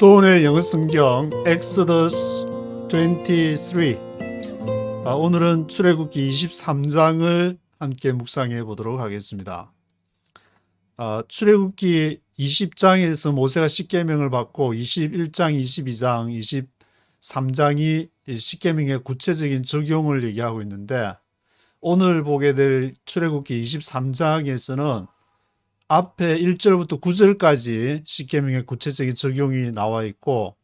도온의 영어 성경 Exodus 23. 오늘은 출애굽기 23장을 함께 묵상해 보도록 하겠습니다. 출애굽기 20장에서 모세가 십계명을 받고 21장, 22장, 23장이 십계명의 구체적인 적용을 얘기하고 있는데, 오늘 보게 될 출애굽기 23장에서는 앞에 1절부터 9절까지 십계명의 구체적인 적용이 나와 있고,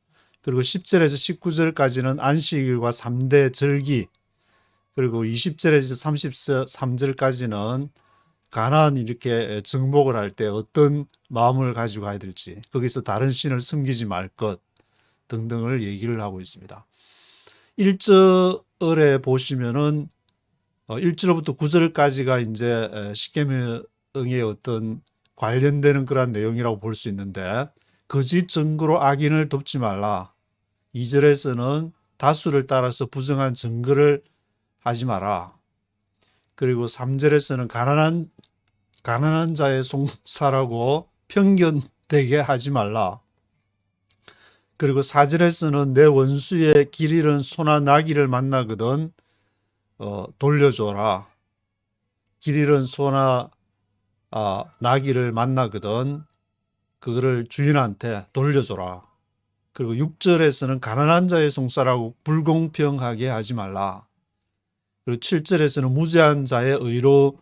그리고 10절에서 19절까지는 안식일과 3대 절기, 그리고 20절에서 33절까지는 가나안 이렇게 정복을 할 때 어떤 마음을 가지고 가야 될지, 거기서 다른 신을 섬기지 말 것 등등을 얘기를 하고 있습니다. 1절에 보시면은 1절부터 9절까지가 이제 십계명의 어떤 관련되는 그런 내용이라고 볼 수 있는데, 거짓 증거로 악인을 돕지 말라. 2절에서는 다수를 따라서 부정한 증거를 하지 마라. 그리고 3절에서는 가난한 자의 송사라고 편견되게 하지 말라. 그리고 4절에서는 내 원수의 길 잃은 소나 나귀를 만나거든 돌려줘라. 길 잃은 소나 나귀를 만나거든 그거를 주인한테 돌려줘라. 그리고 6절에서는 가난한 자의 송사라고 불공평하게 하지 말라. 그리고 7절에서는 무죄한 자의 의로운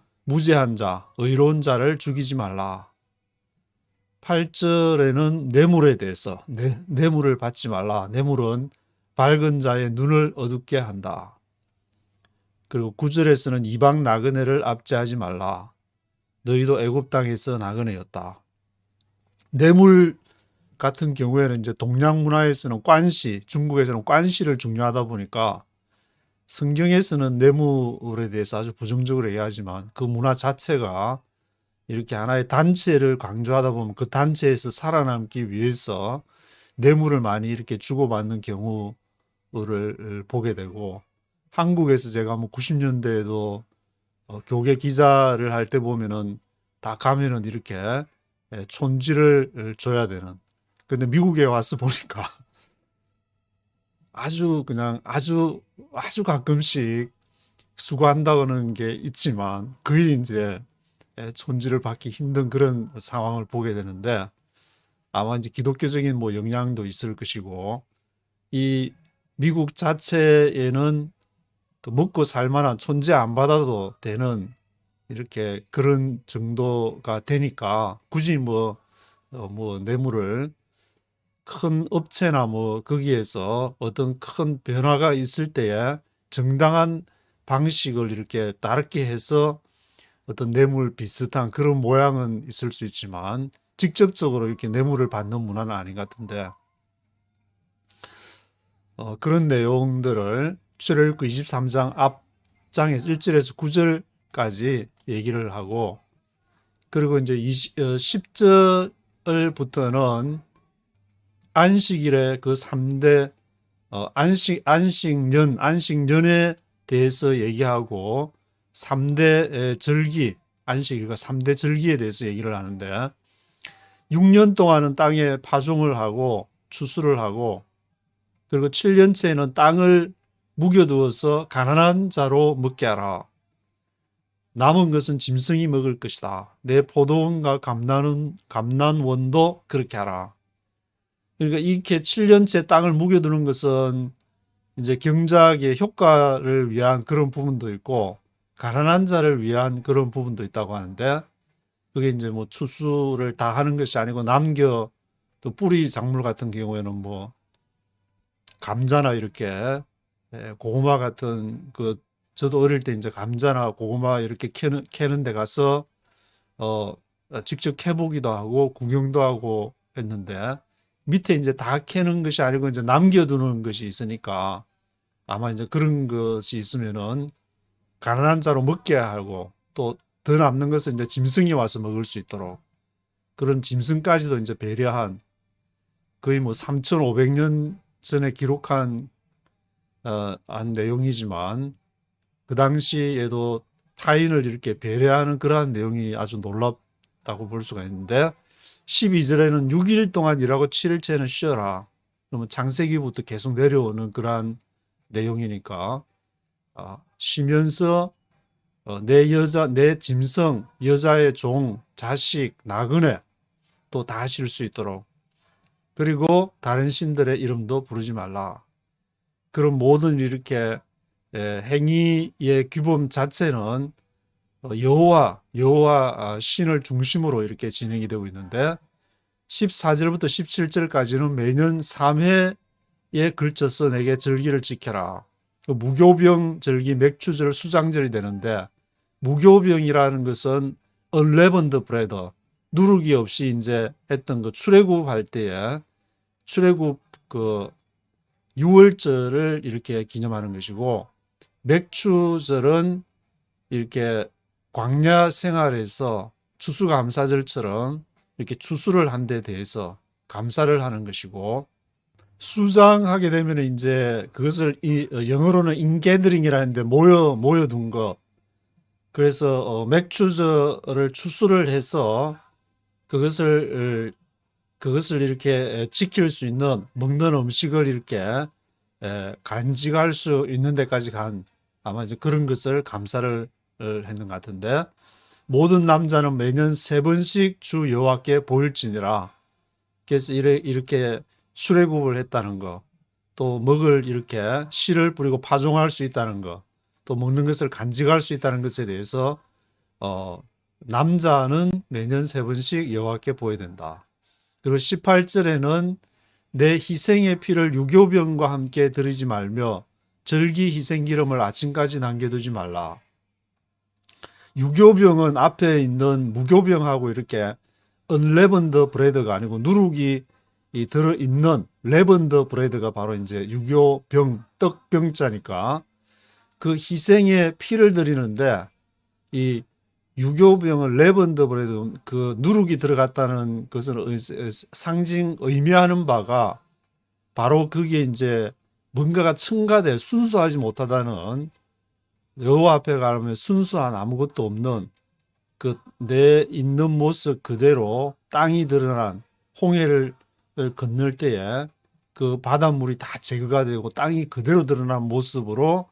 자를 죽이지 말라. 8절에는 뇌물에 대해서 뇌물을 받지 말라. 뇌물은 밝은 자의 눈을 어둡게 한다. 그리고 9절에서는 이방 나그네를 압제하지 말라. 너희도 애굽 땅에서 나그네였다. 뇌물 같은 경우에는 이제 동양 문화에서는 관시, 중국에서는 관시를 중요하다 보니까 성경에서는 뇌물에 대해서 아주 부정적으로 얘기하지만, 그 문화 자체가 이렇게 하나의 단체를 강조하다 보면 그 단체에서 살아남기 위해서 뇌물을 많이 이렇게 주고받는 경우를 보게 되고, 한국에서 제가 90년대에도 교계 기자를 할 때 보면은 다 가면은 이렇게 촌지를 줘야 되는. 근데 미국에 와서 보니까 아주 가끔씩 수고한다는 게 있지만 거의 이제 촌지를 받기 힘든 그런 상황을 보게 되는데, 아마 이제 기독교적인 영향도 있을 것이고, 이 미국 자체에는 또 먹고 살 만한, 촌지 안 받아도 되는 이렇게 그런 정도가 되니까 굳이 뇌물을 큰 업체나 거기에서 어떤 큰 변화가 있을 때에 정당한 방식을 이렇게 다르게 해서 어떤 뇌물 비슷한 그런 모양은 있을 수 있지만 직접적으로 이렇게 뇌물을 받는 문화는 아닌 것 같은데, 그런 내용들을 출애굽기 23장 앞장에서 1절에서 9절까지 얘기를 하고, 그리고 이제 10절부터는 안식일의 그 3대 안식년에 대해서 얘기하고, 3대 절기, 안식일과 3대 절기에 대해서 얘기를 하는데, 6년 동안은 땅에 파종을 하고 추수를 하고, 그리고 7년째에는 땅을 묵여두어서 가난한 자로 먹게 하라. 남은 것은 짐승이 먹을 것이다. 내 포도원과 감난원도 그렇게 하라. 그러니까 이렇게 7년째 땅을 묵여두는 것은 이제 경작의 효과를 위한 그런 부분도 있고, 가난한 자를 위한 그런 부분도 있다고 하는데, 그게 이제 추수를 다 하는 것이 아니고 또 뿌리 작물 같은 경우에는 감자나 이렇게 고구마 같은 저도 어릴 때 이제 감자나 고구마 이렇게 캐는 데 가서 직접 캐보기도 하고 구경도 하고 했는데, 밑에 이제 다 캐는 것이 아니고 이제 남겨두는 것이 있으니까, 아마 이제 그런 것이 있으면은 가난한 자로 먹게 하고, 또 더 남는 것은 이제 짐승이 와서 먹을 수 있도록, 그런 짐승까지도 이제 배려한, 거의 3,500년 전에 기록한 한 내용이지만, 그 당시에도 타인을 이렇게 배려하는 그러한 내용이 아주 놀랍다고 볼 수가 있는데, 12절에는 6일 동안 일하고 7일째는 쉬어라. 그러면 창세기부터 계속 내려오는 그러한 내용이니까 쉬면서 내 여자, 내 짐승, 여자의 종, 자식, 나그네 또 다 쉴 수 있도록, 그리고 다른 신들의 이름도 부르지 말라. 그런 모든 이렇게 행위의 규범 자체는 여호와 신을 중심으로 이렇게 진행이 되고 있는데 14절부터 17절까지는 매년 3회에 걸쳐서 내게 절기를 지켜라. 무교병 절기, 맥주절, 수장절이 되는데 무교병이라는 것은 unleavened bread, 누룩이 없이 이제 했던 그 출애굽 할 때에 출애굽 그 유월절을 이렇게 기념하는 것이고, 맥주절은 이렇게 광야 생활에서 추수감사절처럼 이렇게 추수를 한 데 대해서 감사를 하는 것이고, 수장하게 되면 이제 그것을 영어로는 인게더링이라는데 모여둔 거. 그래서 맥주절을 추수를 해서 그것을 이렇게 지킬 수 있는 먹는 음식을 이렇게 간직할 수 있는 데까지 간 아마 이제 그런 것을 감사를 했는 것 같은데, 모든 남자는 매년 3번씩 주 여호와께 보일지니라. 그래서 이렇게 출애굽을 했다는 거, 또 먹을 이렇게 씨를 뿌리고 파종할 수 있다는 거, 또 먹는 것을 간직할 수 있다는 것에 대해서 남자는 매년 3번씩 여호와께 보여야 된다. 그리고 18절에는 내 희생의 피를 유교병과 함께 드리지 말며 절기 희생 기름을 아침까지 남겨두지 말라. 유교병은 앞에 있는 무교병하고 이렇게 unleavened bread가 아니고 누룩이 들어있는 leavened bread가 바로 이제 유교병, 떡병자니까 그 희생의 피를 드리는데, 이 유교병은 leavened bread, 그 누룩이 들어갔다는 것은 상징 의미하는 바가 바로 그게 이제 뭔가가 첨가돼 순수하지 못하다는, 여호와 앞에 가면 순수한 아무것도 없는 그 내 있는 모습 그대로 땅이 드러난 홍해를 건널 때에 그 바닷물이 다 제거가 되고 땅이 그대로 드러난 모습으로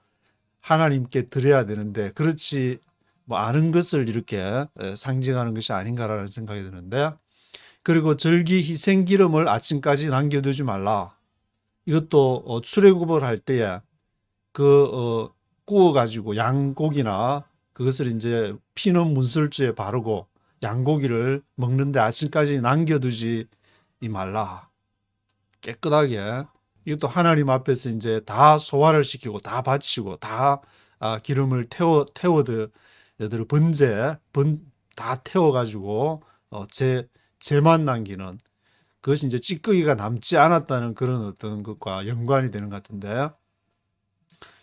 하나님께 드려야 되는데, 그렇지 뭐 아는 것을 이렇게 상징하는 것이 아닌가라는 생각이 드는데, 그리고 절기 희생 기름을 아침까지 남겨두지 말라. 이것도 출애굽을 할 때에 구워가지고 양고기나 그것을 이제 피는 문설주에 바르고 양고기를 먹는데 아침까지 남겨두지 말라. 깨끗하게. 이것도 하나님 앞에서 이제 다 소화를 시키고 다 바치고 다 기름을 태워들 다 태워가지고 재만 남기는, 그것이 이제 찌꺼기가 남지 않았다는 그런 어떤 것과 연관이 되는 것 같은데,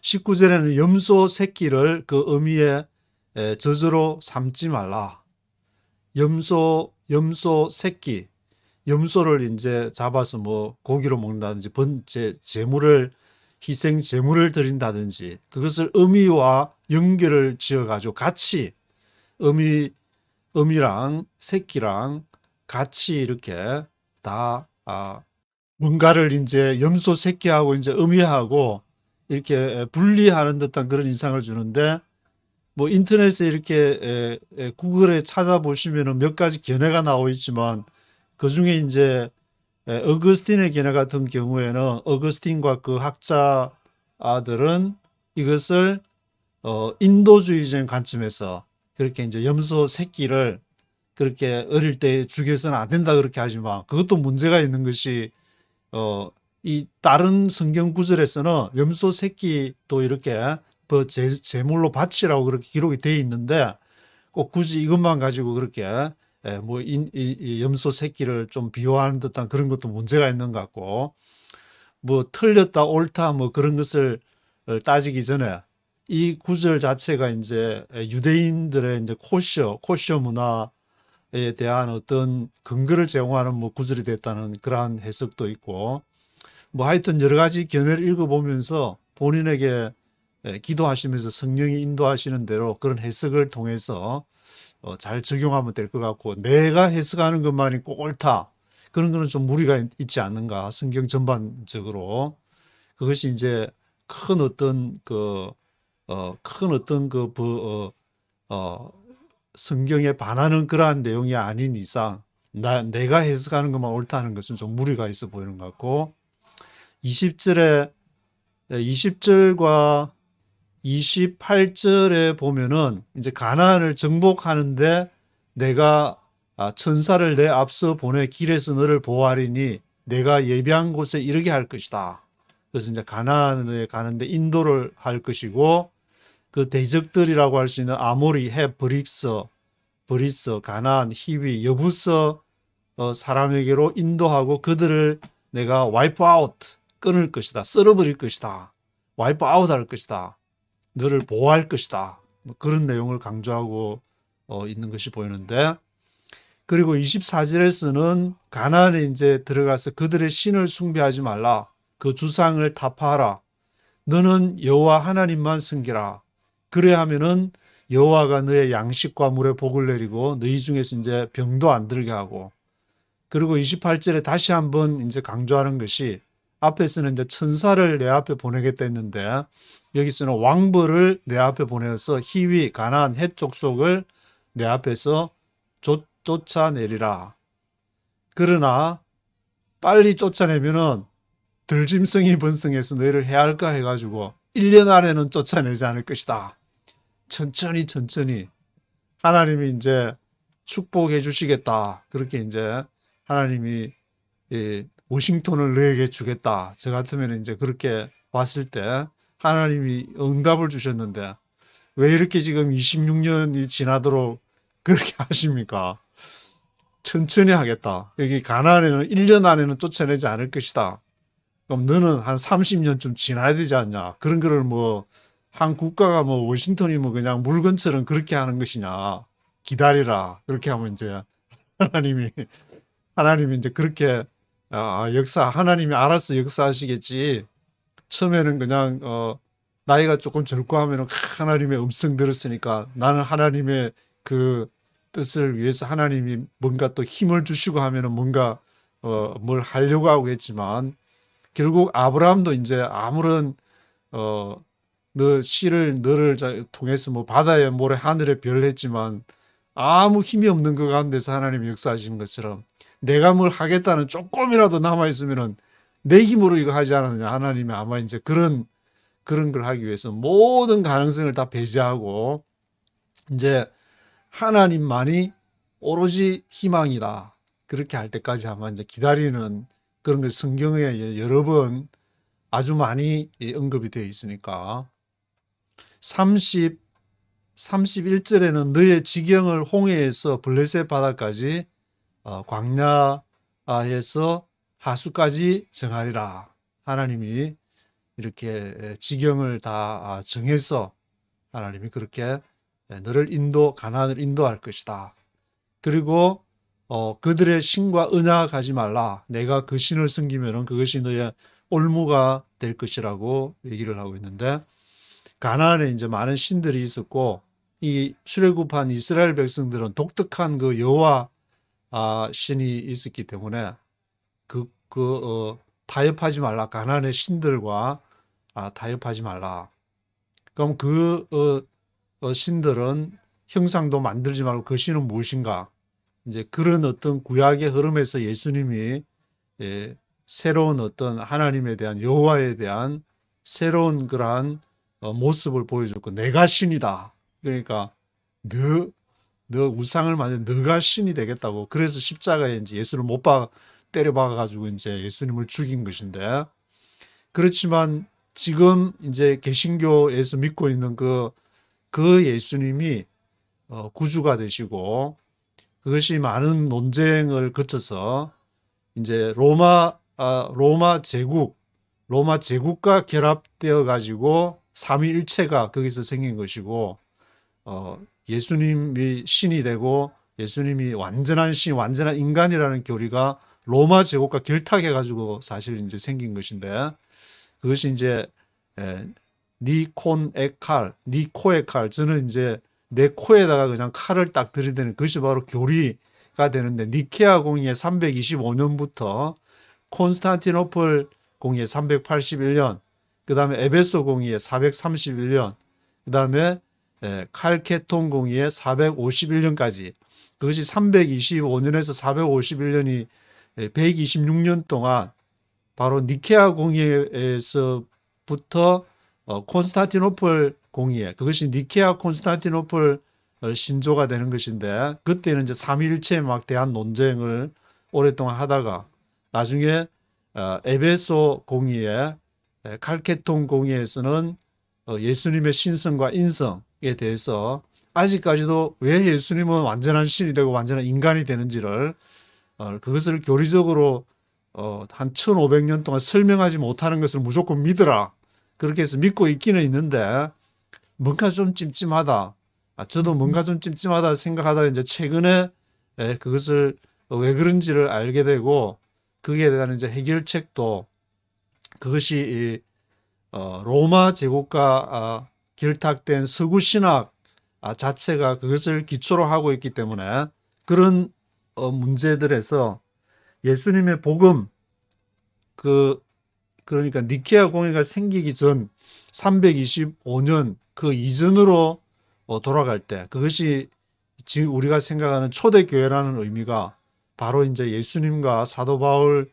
19절에는 염소 새끼를 그 어미의 저주로 삼지 말라. 염소 새끼, 염소를 이제 잡아서 뭐 고기로 먹는다든지 희생 제물을 드린다든지, 그것을 어미와 연결을 지어가지고 같이 어미랑 새끼랑 같이 이렇게 다 뭔가를 이제 염소 새끼하고 이제 어미하고 이렇게 분리하는 듯한 그런 인상을 주는데, 뭐 인터넷에 이렇게 구글에 찾아보시면은 몇 가지 견해가 나와 있지만, 그 중에 이제 어거스틴의 견해 같은 경우에는 어거스틴과 그 학자들은 이것을 인도주의적인 관점에서 그렇게 이제 염소 새끼를 그렇게 어릴 때 죽여서는 안 된다 그렇게 하지만, 그것도 문제가 있는 것이 이 다른 성경 구절에서는 염소 새끼도 이렇게 제물로 바치라고 그렇게 기록이 되어 있는데, 꼭 굳이 이것만 가지고 그렇게 뭐 이 염소 새끼를 좀 비호하는 듯한 그런 것도 문제가 있는 것 같고, 뭐 틀렸다 옳다 뭐 그런 것을 따지기 전에 이 구절 자체가 이제 유대인들의 이제 코셔 문화에 대한 어떤 근거를 제공하는 뭐 구절이 됐다는 그러한 해석도 있고, 뭐 하여튼 여러 가지 견해를 읽어보면서 본인에게 기도하시면서 성령이 인도하시는 대로 그런 해석을 통해서 잘 적용하면 될 것 같고, 내가 해석하는 것만이 꼭 옳다. 그런 거는 좀 무리가 있지 않는가. 성경 전반적으로. 그것이 이제 큰 어떤 성경에 반하는 그러한 내용이 아닌 이상, 내가 해석하는 것만 옳다는 것은 좀 무리가 있어 보이는 것 같고, 20절과 28절에 보면은 이제 가나안을 정복하는데 내가 천사를 내 앞서 보내 길에서 너를 보호하리니 내가 예비한 곳에 이르게 할 것이다. 그래서 이제 가나안에 가는데 인도를 할 것이고, 그 대적들이라고 할 수 있는 아모리, 헷, 브리스, 가나안, 히위, 여부서 사람에게로 인도하고 그들을 내가 와이프 아웃, 끊을 것이다. 썰어버릴 것이다. 와이프 아웃 할 것이다. 너를 보호할 것이다. 뭐 그런 내용을 강조하고 있는 것이 보이는데, 그리고 24절에서는 가나안에 이제 들어가서 그들의 신을 숭배하지 말라. 그 주상을 타파하라. 너는 여호와 하나님만 섬기라. 그래 하면은 여호와가 너의 양식과 물에 복을 내리고 너희 중에서 이제 병도 안 들게 하고, 그리고 28절에 다시 한번 이제 강조하는 것이, 앞에서는 이제 천사를 내 앞에 보내겠다 했는데 여기서는 왕벌을 내 앞에 보내서 히위, 가나안, 헷 족속을 내 앞에서 쫓아내리라. 그러나 빨리 쫓아내면은 들짐승이 번성해서 너희를 해할까 해가지고 1년 안에는 쫓아내지 않을 것이다. 천천히 하나님이 이제 축복해 주시겠다. 그렇게 이제 하나님이 워싱턴을 너에게 주겠다. 저 같으면 이제 그렇게 봤을 때 하나님이 응답을 주셨는데 왜 이렇게 지금 26년이 지나도록 그렇게 하십니까? 천천히 하겠다. 여기 가나안에는 1년 안에는 쫓아내지 않을 것이다. 그럼 너는 한 30년쯤 지나야 되지 않냐? 그런 거를 뭐 한 국가가 뭐 워싱턴이 뭐 그냥 물건처럼 그렇게 하는 것이냐? 기다리라. 그렇게 하면 이제 하나님이 하나님이 이제 그렇게 하나님이 알아서 역사하시겠지. 처음에는 그냥 나이가 조금 젊고 하면은 하나님의 음성 들었으니까 나는 하나님의 그 뜻을 위해서 하나님이 뭔가 또 힘을 주시고 하면은 뭔가 뭘 하려고 하고 했지만, 결국 아브라함도 이제 아무런 너를 통해서 뭐 바다의 모래 하늘의 별 했지만 아무 힘이 없는 그 가운데서 하나님이 역사하시는 것처럼 내가 뭘 하겠다는 조금이라도 남아 있으면은 내 힘으로 이거 하지 않았느냐. 하나님이 아마 이제 그런 걸 하기 위해서 모든 가능성을 다 배제하고 이제 하나님만이 오로지 희망이다. 그렇게 할 때까지 아마 이제 기다리는 그런 게 성경에 여러 번 아주 많이 언급이 되어 있으니까. 31절에는 너의 지경을 홍해에서 블레셋 바다까지 광야에서 하수까지 정하리라. 하나님이 이렇게 지경을 다 정해서 하나님이 그렇게 너를 가나안을 인도할 것이다. 그리고 그들의 신과 언약하지 말라. 내가 그 신을 섬기면은 그것이 너의 올무가 될 것이라고 얘기를 하고 있는데, 가나안에 이제 많은 신들이 있었고 이 출애굽한 이스라엘 백성들은 독특한 그 여호와 신이 있었기 때문에 타협하지 말라. 가나안의 신들과 타협하지 말라. 그럼 신들은 형상도 만들지 말고 그 신은 무엇인가? 이제 그런 어떤 구약의 흐름에서 예수님이 새로운 어떤 하나님에 대한, 여호와에 대한 새로운 그러한 모습을 보여줬고, 내가 신이다. 그러니까 너 우상을 만든 너가 신이 되겠다고. 그래서 십자가에 이제 예수를 못 때려박아 가지고 이제 예수님을 죽인 것인데, 그렇지만 지금 이제 개신교에서 믿고 있는 그 예수님이 구주가 되시고, 그것이 많은 논쟁을 거쳐서 이제 로마 제국과 결합되어 가지고 삼위일체가 거기서 생긴 것이고, 예수님이 신이 되고 예수님이 완전한 신, 완전한 인간이라는 교리가 로마 제국과 결탁해 가지고 사실 이제 생긴 것인데, 그것이 이제 니코의 칼, 저는 이제 내 코에다가 그냥 칼을 딱 들이대는 그것이 바로 교리가 되는데, 니케아 공의회 325년부터 콘스탄티노플 공의회 381년, 그 다음에 에베소 공의회 431년, 그 다음에 칼케톤 공의회 451년까지, 그것이 325년에서 451년이 126년 동안 바로 니케아 공의회에서부터 콘스탄티노플 공의회, 그것이 니케아 콘스탄티노플 신조가 되는 것인데, 그때는 이제 삼위일체에 막 대한 논쟁을 오랫동안 하다가 나중에 에베소 공의회, 칼케톤 공의회에서는 예수님의 신성과 인성에 대해서 아직까지도 왜 예수님은 완전한 신이 되고 완전한 인간이 되는지를 그것을 교리적으로 한 1500년 동안 설명하지 못하는 것을 무조건 믿으라, 그렇게 해서 믿고 있기는 있는데 뭔가 좀 찜찜하다. 저도 뭔가 좀 찜찜하다 생각하다가 이제 최근에 그것을 왜 그런지를 알게 되고, 거기에 대한 이제 해결책도 그것이 로마 제국과 결탁된 서구 신학 자체가 그것을 기초로 하고 있기 때문에 그런 문제들에서 예수님의 복음, 그러니까 니케아 공의회가 생기기 전 325년 그 이전으로 돌아갈 때, 그것이 지금 우리가 생각하는 초대교회라는 의미가 바로 이제 예수님과 사도 바울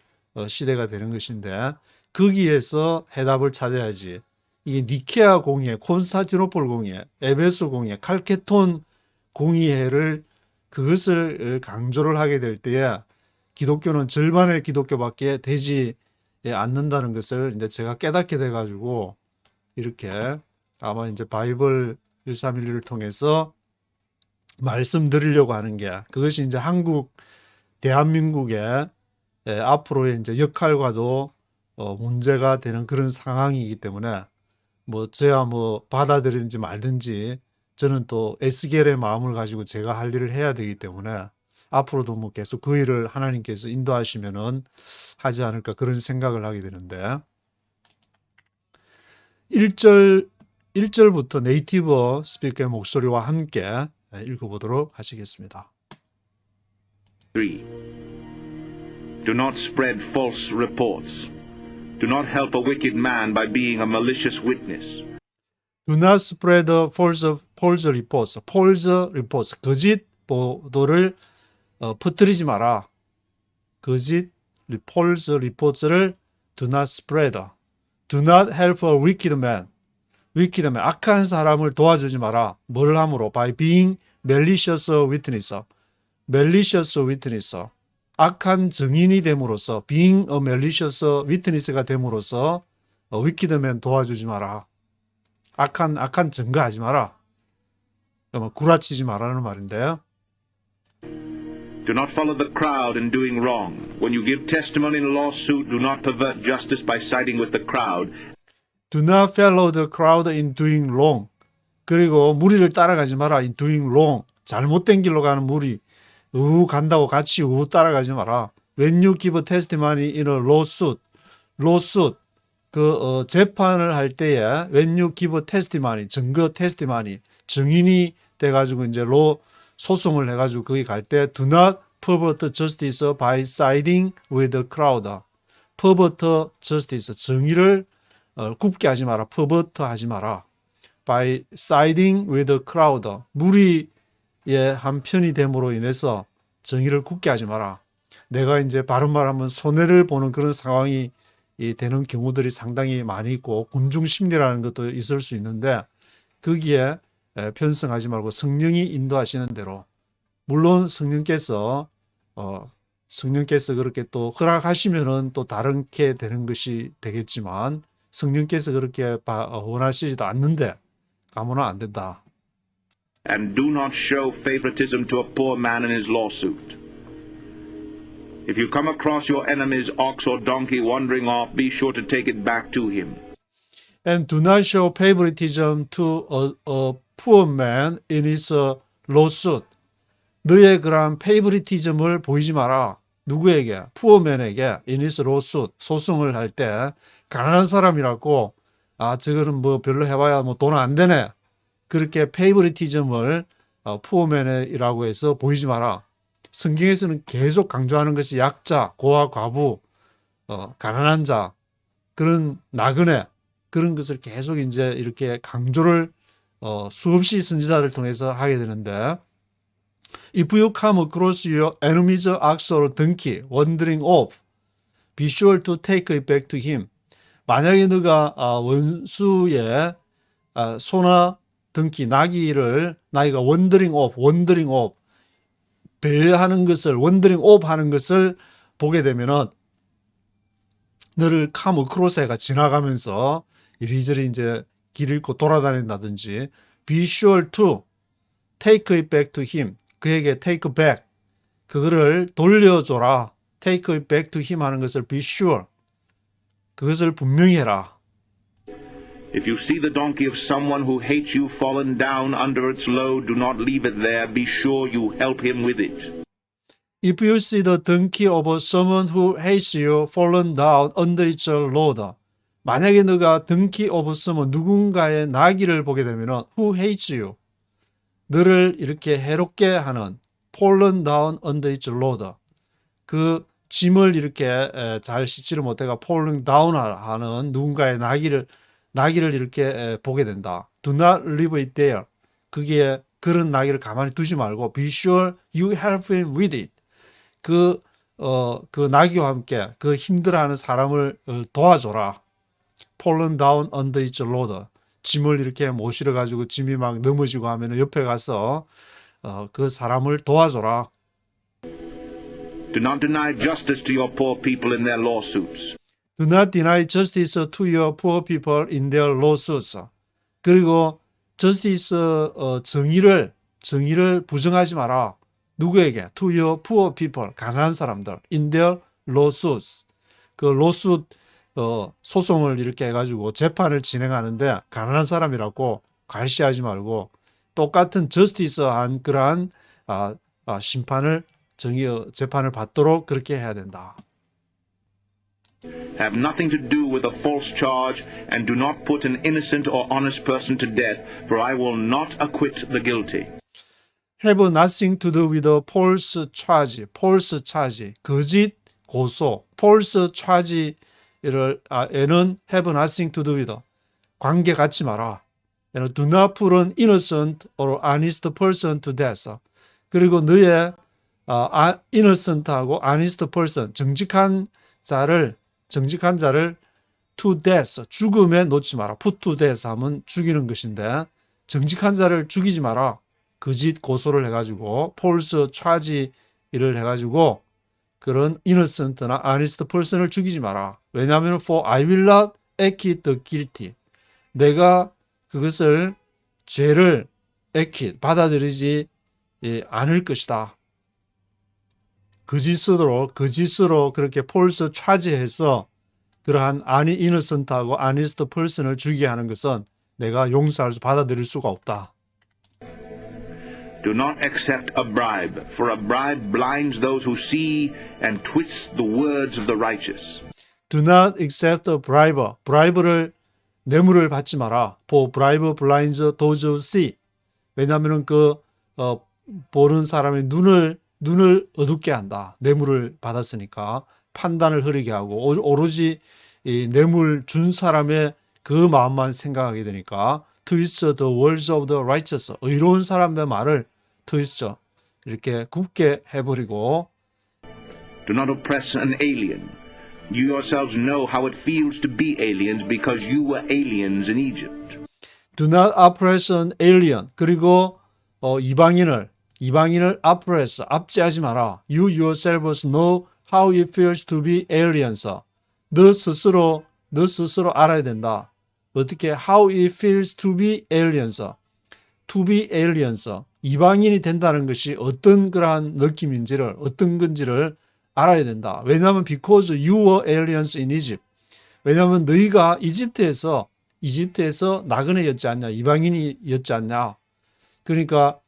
시대가 되는 것인데, 거기에서 해답을 찾아야지. 이게 니케아 공의회, 콘스탄티노플 공의회, 에베소 공의회, 칼케톤 공의회를 그것을 강조를 하게 될 때에 기독교는 절반의 기독교밖에 되지 않는다는 것을 이제 제가 깨닫게 돼 가지고 이렇게 아마 이제 바이블 1311을 통해서 말씀드리려고 하는 게, 그것이 이제 한국 대한민국의 앞으로의 이제 역할과도 문제가 되는 그런 상황이기 때문에 저야 받아들이든지 말든지 저는 또 에스겔의 마음을 가지고 제가 할 일을 해야 되기 때문에 앞으로도 계속 그 일을 하나님께서 인도하시면은 하지 않을까, 그런 생각을 하게 되는데, 1절부터 네이티브 스피커의 목소리와 함께 읽어보도록 하시겠습니다. 3. Do not spread false reports. Do not help a wicked man by being a malicious witness. Do not spread false reports. false reports. 거짓 보도를 퍼뜨리지 마라. 거짓 false reports를 do not spread. Do not help a wicked man. wicked man. 악한 사람을 도와주지 마라. 뭘 함으로? By being malicious witness. malicious witness. 악한 증인이 됨으로써, being a malicious witness가 됨으로써 wicked man 도와주지 마라. 악한 증거하지 마라. 구라치지 마라는 말인데요. Do not follow the crowd in doing wrong. When you give testimony in a lawsuit, do not pervert justice by siding with the crowd. Do not follow the crowd in doing wrong. 그리고 무리를 따라가지 마라. in doing wrong. 잘못된 길로 가는 무리. 간다고 같이 따라가지 마라. When you give testimony in a lawsuit. 재판을 할 때에 when you give testimony, 증거 testimony, 증인이 돼가지고 이제 소송을 해가지고 거기 갈 때 do not pervert justice by siding with the crowd. pervert justice, 정의를 굽게 하지 마라. pervert 하지 마라. by siding with the crowd. 무리의 한 편이 됨으로 인해서 정의를 굽게 하지 마라. 내가 이제 바른 말하면 손해를 보는 그런 상황이 되는 경우들이 상당히 많이 있고, 군중 심리라는 것도 있을 수 있는데, 거기에 편승하지 말고 성령이 인도하시는 대로, 물론 성령께서 그렇게 또 허락하시면은 또 다르게 되는 것이 되겠지만, 성령께서 그렇게 원하시지도 않는데 가면은 안 된다. And do not show favoritism to a poor man in his lawsuit. If you come across your enemy's ox or donkey wandering off, be sure to take it back to him. And do not show favoritism to a poor man in his lawsuit. 너의 그러한 페이보리티즘을 보이지 마라. 누구에게? poor man에게 in his lawsuit. 소송을 할 때 가난한 사람이라고 저거는 별로 해봐야 돈 안 되네. 그렇게 페이보리티즘을 푸어맨이라고 해서 보이지 마라. 성경에서는 계속 강조하는 것이 약자, 고아, 과부, 가난한 자, 그런 나그네, 그런 것을 계속 이제 이렇게 강조를 수없이 선지자를 통해서 하게 되는데, If you come across your enemy's ox or donkey wandering off, be sure to take it back to him. 만약에 너가 원수의 소나 등기, 나귀가 wandering off, 배회하는 것을, wandering off 하는 것을 보게 되면은 너를 come across가 지나가면서 이리저리 이제 길 잃고 돌아다닌다든지, be sure to take it back to him. 그에게 take back, 그거를 돌려줘라. take it back to him 하는 것을 be sure, 그것을 분명히 해라. If you see the donkey of someone who hates you fallen down under its load, do not leave it there. Be sure you help him with it. If you see the donkey of someone who hates you fallen down under its load. 만약에 너가 donkey of someone, 누군가의 나귀를 보게 되면 who hates you, 너를 이렇게 해롭게 하는 fallen down under its load, 그 짐을 이렇게 잘 싣지를 못해가 falling down 하는 누군가의 나귀를 이렇게 보게 된다. Do not leave it there. 그게 그런 나귀를 가만히 두지 말고 be sure you help him with it. 그 나귀와 함께 그 힘들어하는 사람을 도와줘라. fallen down under its load. 짐을 이렇게 못 실어가지고 짐이 막 넘어지고 하면 옆에 가서 그 사람을 도와줘라. Do not deny justice to your poor people in their lawsuits. Do not deny justice to your poor people in their lawsuits. 그리고 justice, 정의를 부정하지 마라. 누구에게? To your poor people, 가난한 사람들. In their lawsuits. 그 lawsuit, 소송을 이렇게 해가지고 재판을 진행하는데 가난한 사람이라고 갈시하지 말고 똑같은 justice한 그러한 심판을 재판을 받도록 그렇게 해야 된다. Have nothing to do with a false charge, and do not put an innocent or honest person to death, for I will not acquit the guilty. Have nothing to do with a false charge, 거짓 고소, false charge를 에는 have nothing to do with, 관계 갖지 마라. Do not put an innocent or honest person to death. 그리고 너의 innocent하고 honest person, 정직한 자를 to death, 죽음에 놓지 마라. put to death 하면 죽이는 것인데 정직한 자를 죽이지 마라. 거짓 고소를 해가지고 false charge를 해가지고 그런 innocent나 honest person을 죽이지 마라. 왜냐하면 for I will not acquit the guilty. 내가 그것을 죄를 acquit, 받아들이지 않을 것이다. 거짓으로 그렇게 false charge해서 그러한 innocent하고 honest person을 죽이게 하는 것은 내가 용서할 수, 받아들일 수가 없다. Do not accept a bribe, for a bribe blinds those who see and twists the words of the righteous. Do not accept a bribe. bribe를 뇌물을 받지 마라. For bribe blinds those who see. 왜냐하면 보는 사람의 눈을 어둡게 한다. 뇌물을 받았으니까 판단을 흐리게 하고 오로지 이 뇌물 준 사람의 그 마음만 생각하게 되니까 twist the words of the righteous. 의로운 사람의 말을 twist 이렇게 굽게 해버리고 Do not oppress an alien. You yourselves know how it feels to be aliens because you were aliens in Egypt. Do not oppress an alien. 그리고 이방인을 oppress, 압제하지 마라. You yourselves know how it feels to be aliens. 너 스스로 알아야 된다. 어떻게 how it feels to be aliens. To be aliens. 이방인이 된다는 것이 어떤 그러한 느낌인지를, 어떤 건지를 알아야 된다. 왜냐하면 because you were aliens in Egypt. 왜냐하면 너희가 이집트에서 나그네였지 않냐, 이방인이었지 않냐. 그러니까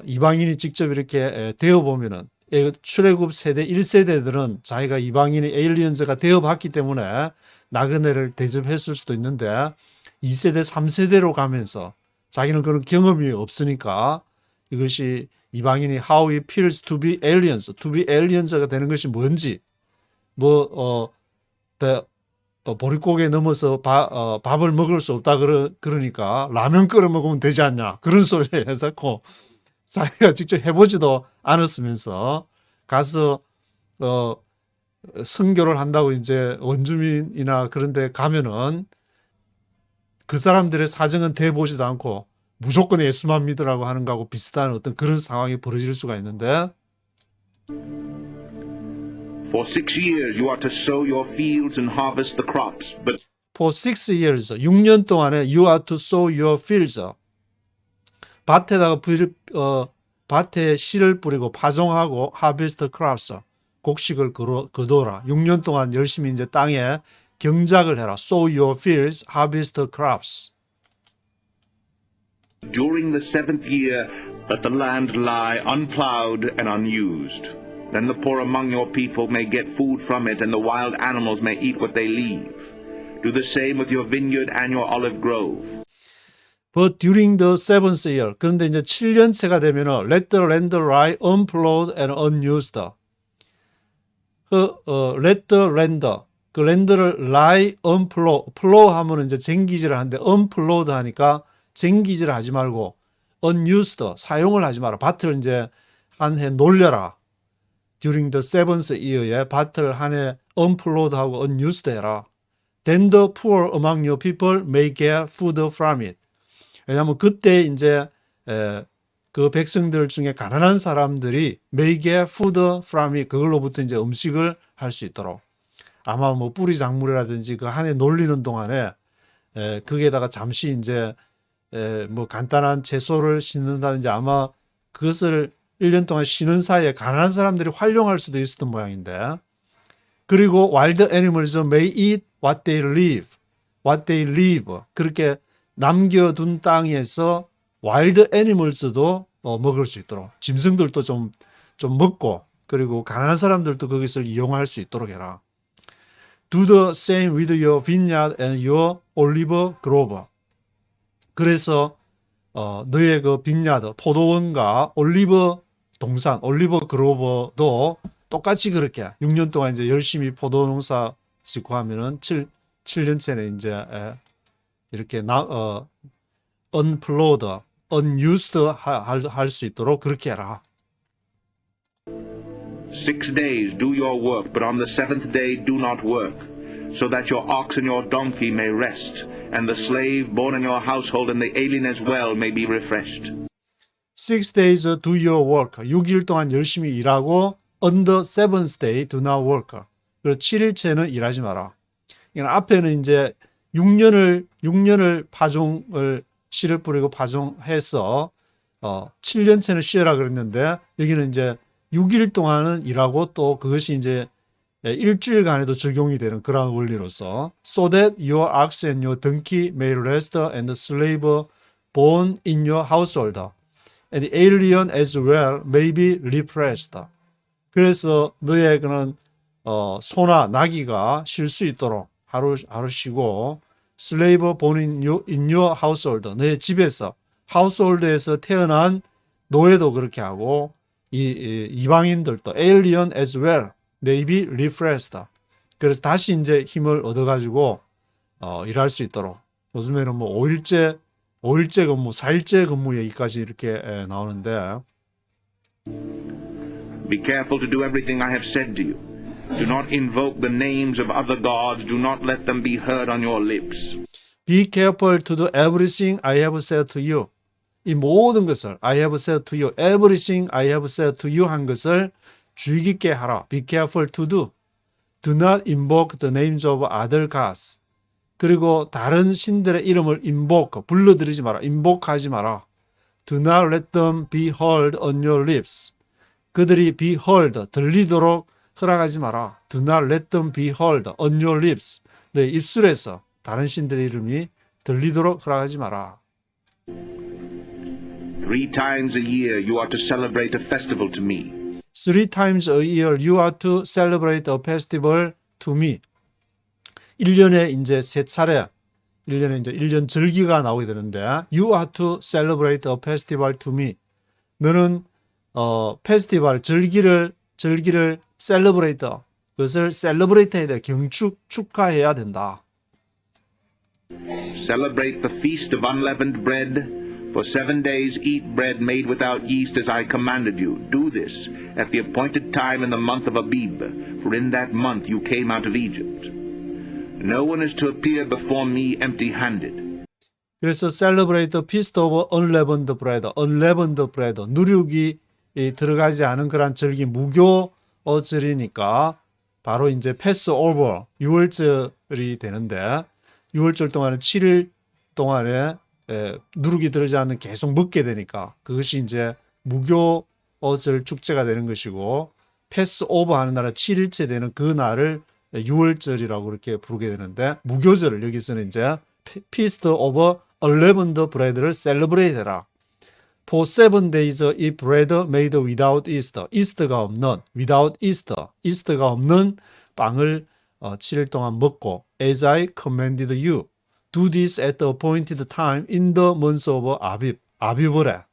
이방인이 직접 이렇게 되어보면은 출애굽 세대 1세대들은 자기가 이방인이 에일리언즈가 되어봤기 때문에 나그네를 대접했을 수도 있는데 2세대 3세대로 가면서 자기는 그런 경험이 없으니까 이것이 이방인이 how it feels to be aliens, to be aliens가 되는 것이 뭔지 보릿고개 넘어서 밥을 먹을 수 없다 그러니까 라면 끓여 먹으면 되지 않냐 그런 소리를 해서 자기가 직접 해보지도 않았으면서 가서 선교를 한다고 이제 원주민이나 그런 데 가면은 그 사람들의 사정은 대보지도 않고 무조건 예수만 믿으라고 하는 거하고 비슷한 어떤 그런 상황이 벌어질 수가 있는데 For 6 years you are to sow your fields and harvest the crops, but for 6 years, 6년 동안에 you are to sow your fields. 밭에 씨를 뿌리고 파종하고 harvest crops. 곡식을 거둬라. 6년 동안 열심히 이제 땅에 경작을 해라. sow your fields, harvest crops. during the 7th year let the land lie unplowed and unused. Then the poor among your people may get food from it, and the wild animals may eat what they leave. Do the same with your vineyard and your olive grove. But during the 7th year, 그런데 이제 7년째가 되면은 let the land lie unplowed and unused. let the land, 그 랜드를 lie unplow, plow 하면은 이제 쟁기질을 하는데 unplowed 하니까 쟁기질을 하지 말고 unused, 사용을 하지 마라. 밭을 이제 한 해 놀려라. During the 7th year에 밭을 한 해 unplowed 하고 unused 해라. Then the poor among your people may get food from it. 왜냐하면 그때 이제 그 백성들 중에 가난한 사람들이 may get food from it, 그걸로부터 이제 음식을 할 수 있도록. 아마 뭐 뿌리 작물이라든지 그 한 해 놀리는 동안에 거기에다가 잠시 이제 뭐 간단한 채소를 심는다든지 아마 그것을 1년 동안 쉬는 사이에 가난한 사람들이 활용할 수도 있었던 모양인데, 그리고 wild animals may eat what they leave. 그렇게 남겨둔 땅에서 wild animals도 먹을 수 있도록, 짐승들도 좀 먹고, 그리고 가난한 사람들도 거기서 이용할 수 있도록 해라. Do the same with your vineyard and your olive grove. 그래서 너의 그 빈야드, 포도원과 올리브 동산, 올리브 그로버도 똑같이 그렇게 6년 동안 이제 열심히 포도 농사 짓고 하면은 7년째는 이제 이렇게 unplowed, unused 할 수 있도록 그렇게 해라. 6 days do your work, but on the 7th day do not work, so that your ox and your donkey may rest, and the slave born in your household and the alien as well may be refreshed. 6 days do your work. 6일 동안 열심히 일하고 on the 7th day do not work. 그리고 7일째는 일하지 마라. 그러니까 앞에는 이제 6년을 파종을 씨를 뿌리고 파종해서 7년째는 쉬어라 그랬는데 여기는 이제 6일 동안은 일하고 또 그것이 이제 일주일간에도 적용이 되는 그런 원리로서 so that your ox and your donkey may rest and the slave born in your household and the alien as well may be refreshed. 그래서 너의 그는 소나 나귀가 쉴 수 있도록 하루 쉬고 slave born in your household, 너의 집에서 household에서 태어난 노예도 그렇게 하고 이방인들도 alien as well may be refreshed. 그래서 다시 이제 힘을 얻어가지고 일할 수 있도록. 요즘에는 뭐 5일째 근무, 4일째 근무 얘기까지 이렇게 나오는데. Be careful to do everything I have said to you. Do not invoke the names of other gods. Do not let them be heard on your lips. Be careful to do everything I have said to you. 이 모든 것을 I have said to you, everything I have said to you 한 것을 주의 깊게 하라. Be careful to do. Do not invoke the names of other gods. 그리고 다른 신들의 이름을 invoke, 불러들이지 마라. invoke하지 마라. Do not let them be heard on your lips. 그들이 be heard, 들리도록 허락하지 마라. Do not let them be heard on your lips. 내 입술에서 다른 신들의 이름이 들리도록 허락하지 마라. 3 times a year you are to celebrate a festival to me. 3 times a year you are to celebrate a festival to me. 1년에 이제 3차례 1년에 이제 1년 절기가 나오게 되는데 You are to celebrate a festival to me. 너는 페스티벌 절기를 celebrate 그것을 celebrate 해야 돼. 경축 축하해야 된다. Celebrate the feast of unleavened bread. For 7 days eat bread made without yeast as I commanded you. Do this at the appointed time in the month of Abib, for in that month you came out of Egypt. No one is to appear before me empty-handed. 그래서 celebrate the feast of unleavened bread, unleavened bread, 누룩이 들어가지 않은 그런 절기 무교절이니까 바로 이제 패스오버 6월절이 되는데 6월절 동안은 7일 동안에 누룩이 들어가지 않는 계속 먹게 되니까 그것이 이제 무교절 축제가 되는 것이고 패스오버 하는 날은 7일째 되는 그 날을 6월절이라고 그렇게 부르게 되는데 무교절을 여기서는 이제 Feast of Unleavened Bread를 celebrate 해라. For 7 days eat bread made without yeast. yeast가 없는 without yeast가 없는 빵을 7일 동안 먹고 as I commanded you. Do this at the appointed time in the month of Abib. 아비브레.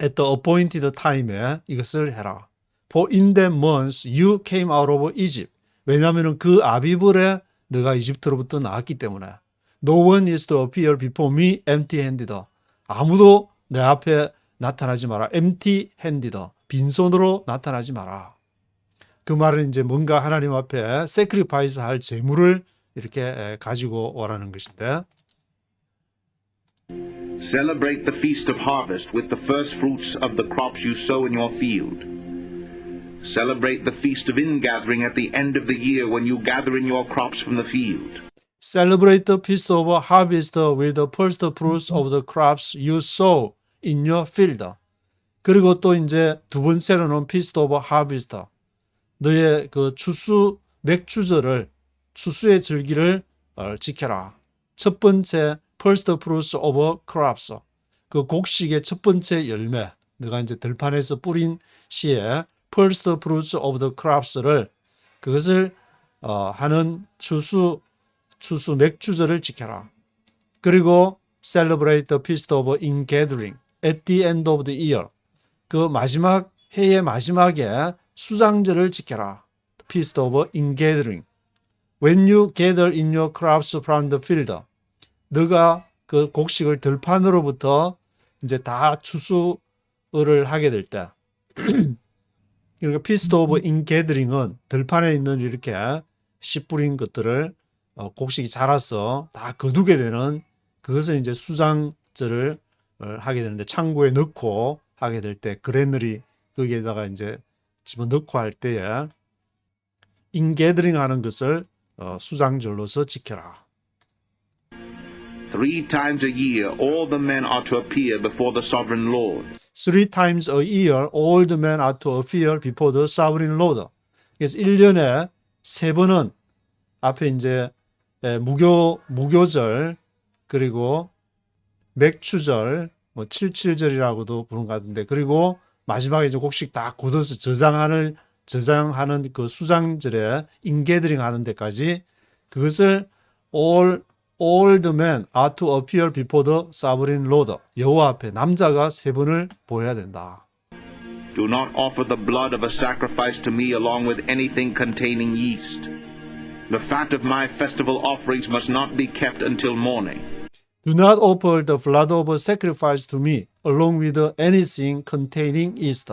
At the appointed time에 이것을 해라. For in that month you came out of Egypt. 왜냐하면 그 아비브레 너가 이집트로부터 나왔기 때문에. No one is to appear before me empty-handed. 아무도 내 앞에 나타나지 마라. empty-handed. 빈손으로 나타나지 마라. 그 말은 이제 뭔가 하나님 앞에 sacrifice 할 제물을 이렇게 가지고 오라는 것인데. Celebrate the feast of harvest with the first fruits of the crops you sow in your field. Celebrate the feast of ingathering at the end of the year when you gather in your crops from the field. Celebrate the feast of harvest with the first fruits of the crops you sow in your field. 그리고 또 이제 두 번째로는 feast of harvest. 너의 그 추수 맥추절을 추수의 절기를 지켜라. 첫 번째 first fruits of crops. 그 곡식의 첫 번째 열매. 너가 이제 들판에서 뿌린 시에 first fruits of the crops를 그것을 하는 추수 맥추절을 지켜라. 그리고 celebrate the feast of ingathering at the end of the year. 그 마지막 해의 마지막에 수장절을 지켜라. feast of ingathering. When you gather in your crops from the field. 너가 그 곡식을 들판으로부터 이제 다 추수를 하게 될 때. 그러니까 feast of ingathering은 들판에 있는 이렇게 씨 뿌린 것들을 곡식이 자라서 다 거두게 되는 그것을 이제 수장절을 하게 되는데 창고에 넣고 하게 될 때 그레너리 거기에다가 이제 집어넣고 할 때에 ingathering 하는 것을 수장절로서 지켜라. 3 times a year all the men are to appear before the sovereign Lord. 3 times a year all the men are to appear before the sovereign Lord. 그래서 1년에 3번은 앞에 이제 무교절 그리고 맥추절 뭐 77절이라고도 부르는 것 같은데 그리고 마지막에 이제 곡식 다 굳어서 저장하는 그 수장절에 인게드링 하는 데까지 그것을 all the men are to appear before the sovereign Lord. 여호와 앞에 남자가 3번을 보여야 된다. Do not offer the blood of a sacrifice to me along with anything containing yeast. The fat of my festival offerings must not be kept until morning. Do not offer the blood of a sacrifice to me along with anything containing yeast.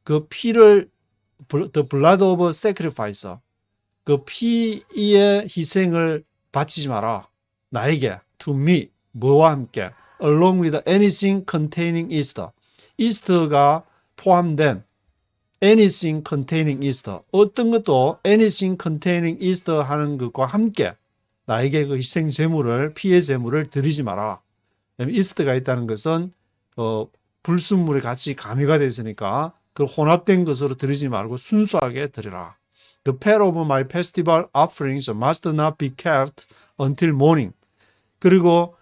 그 피를 the blood of a sacrifice. 그 피의 희생을 바치지 마라. 나에게 to me 뭐와 함께 along with anything containing yeast. yeast가 포함된 anything containing yeast. 어떤 것도 anything containing yeast 하는 것과 함께 나에게 그 희생 제물을 피의 제물을 드리지 마라. yeast가 있다는 것은 불순물이 같이 가미가 되어 있으니까 그 혼합된 것으로 드리지 말고 순수하게 드리라. The fat of my festival offerings must not be kept until morning. 그리고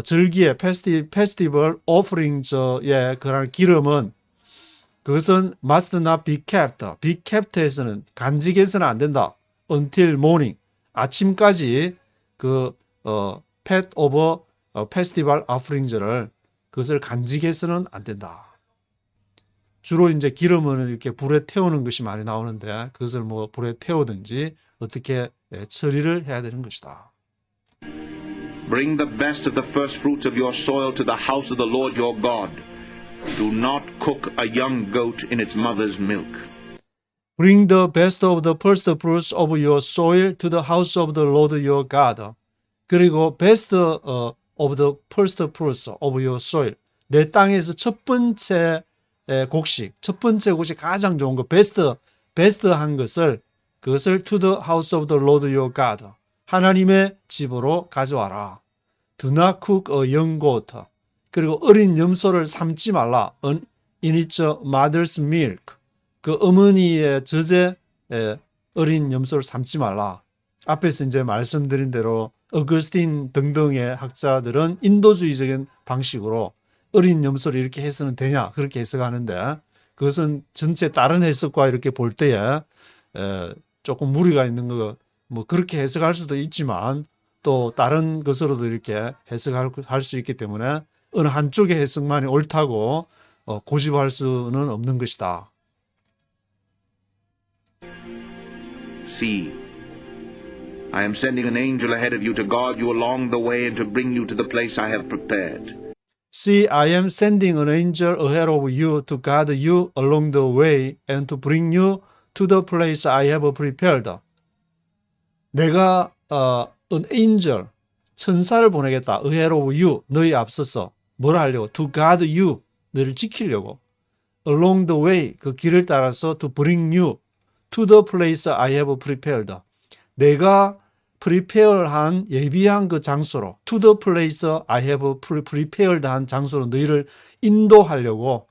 절기의 festival offerings의 그런 기름은 그것은 must not be kept. be kept에서는 간직해서는 안 된다. until morning. 아침까지 그 pet over festival offerings를 그것을 간직해서는 안 된다. 주로 이제 기름은 이렇게 불에 태우는 것이 많이 나오는데 그것을 뭐 불에 태우든지 어떻게 처리를 해야 되는 것이다. Bring the best of the first fruits of your soil to the house of the Lord your God. Do not cook a young goat in its mother's milk. Bring the best of the first fruits of your soil to the house of the Lord your God. 그리고 best of the first fruits of your soil. 내 땅에서 첫 번째 곡식, 첫 번째 곡식 가장 좋은 거 best한 것을 그것을 to the house of the Lord your God. 하나님의 집으로 가져와라. Do not cook a young goat. 그리고 어린 염소를 삶지 말라. In its mother's milk. 그 어머니의 젖에 어린 염소를 삶지 말라. 앞에서 이제 말씀드린 대로 어거스틴 등등의 학자들은 인도주의적인 방식으로 어린 염소를 이렇게 해서는 되냐 그렇게 해석하는데 그것은 전체 다른 해석과 이렇게 볼 때에 조금 무리가 있는 거 뭐 그렇게 해석할 수도 있지만 또 다른 것으로도 이렇게 해석할 수 있기 때문에 어느 한쪽의 해석만이 옳다고 고집할 수는 없는 것이다. See, I am sending an angel ahead of you to guard you along the way and to bring you to the place I have prepared. See, I am sending an angel ahead of you to guard you along the way and to bring you to the place I have prepared. 내가 an angel, 천사를 보내겠다. ahead of you, 너희 앞서서 뭘 하려고? to guard you, 너를 지키려고. along the way, 그 길을 따라서 to bring you to the place I have prepared. 내가 prepare한 예비한 그 장소로 to the place I have prepared 한 장소로 너희를 인도하려고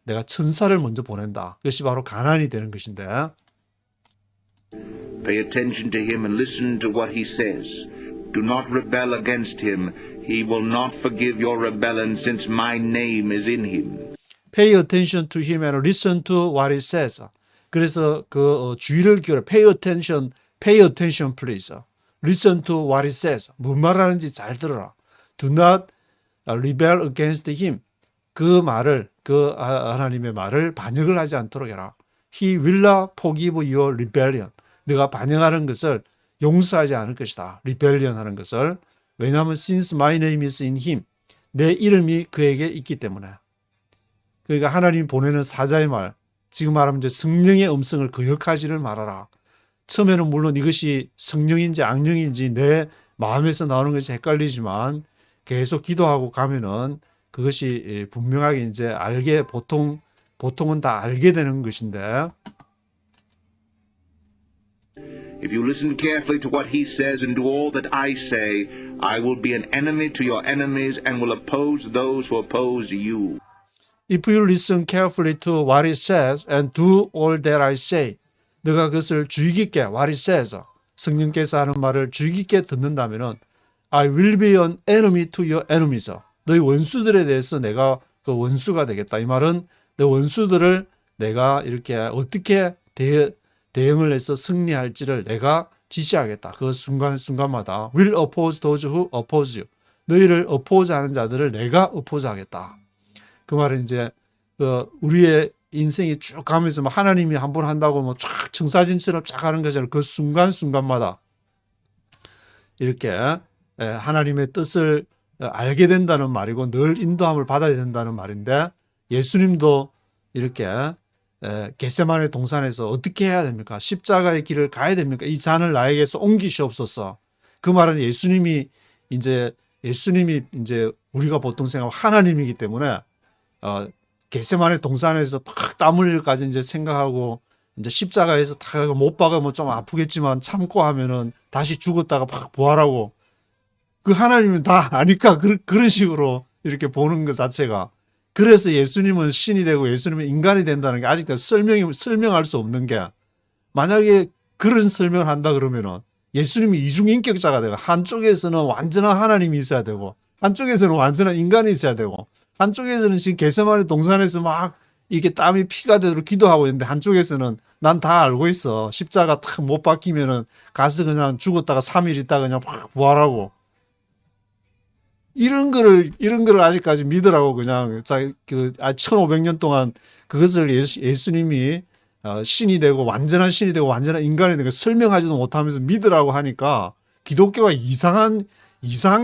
내가 천사를 먼저 보낸다. 그것이 바로 가난이 되는 것인데 Pay attention to him and listen to what he says. Do not rebel against him. He will not forgive your rebellion since my name is in him. Pay attention to him and listen to what he says. 그래서 그 주의를 기울여 pay attention please. Listen to what he says. 무슨 말하는지 잘 들어라. Do not rebel against him. 그 말을 그 하나님의 말을 반역을 하지 않도록 해라. He will not forgive your rebellion. 네가 반역하는 것을 용서하지 않을 것이다. rebellion 하는 것을. 왜냐하면 since my name is in him. 내 이름이 그에게 있기 때문에. 그러니까 하나님 보내는 사자의 말. 지금 말하면 이제 성령의 음성을 거역하지를 말아라. 처음에는 물론 이것이 성령인지 악령인지 내 마음에서 나오는 것이 헷갈리지만 계속 기도하고 가면은 그것이 분명하게 이제 보통은 다 알게 되는 것인데 If you listen carefully to what he says and do all that I say, I will be an enemy to your enemies and will oppose those who oppose you. If you listen carefully to what it says and do all that I say, 너가 그것을 주의 깊게 what it says, 성령께서 하는 말을 주의 깊게 듣는다면은 I will be an enemy to your enemies. 너희 원수들에 대해서 내가 그 원수가 되겠다. 이 말은 내 원수들을 내가 이렇게 어떻게 대응을 해서 승리할지를 내가 지시하겠다. 그 순간마다 will oppose those who oppose you. 너희를 oppose 하는 자들을 내가 oppose 하겠다. 그 말은 이제 우리의 인생이 쭉 가면서 하나님이 한 번 한다고 뭐 쫙 청사진처럼 쫙 하는 것처럼 그 순간순간마다 이렇게 하나님의 뜻을 알게 된다는 말이고 늘 인도함을 받아야 된다는 말인데 예수님도 이렇게 겟세마네 동산에서 어떻게 해야 됩니까? 십자가의 길을 가야 됩니까? 이 잔을 나에게서 옮기시옵소서. 그 말은 예수님이 이제 우리가 보통 생각하면 하나님이기 때문에 겟세마네 동산에서 탁 땀 흘릴까지 이제 생각하고 이제 십자가에서 탁 못 박으면 좀 아프겠지만 참고 하면은 다시 죽었다가 팍 부활하고 그 하나님은 다 아니까 그런 식으로 이렇게 보는 것 자체가 그래서 예수님은 신이 되고 예수님은 인간이 된다는 게 아직도 설명할 수 없는 게 만약에 그런 설명을 한다 그러면은 예수님이 이중인격자가 되고 한쪽에서는 완전한 하나님이 있어야 되고 한쪽에서는 완전한 인간이 있어야 되고 한쪽에서는 지금 겟세마네 동산에서 막 이게 땀이 피가 되도록 기도하고 있는데 한쪽에서는 난 다 알고 있어. 십자가 탁 못 박히면은 가서 그냥 죽었다가 3일 있다가 그냥 확 부활하고 이런 거를 아직까지 믿으라고 그냥 1500년 동안 그것을 예수님이 신이 되고 완전한 신이 되고 완전한 인간이 되고 설명하지도 못하면서 믿으라고 하니까 기독교가 이상한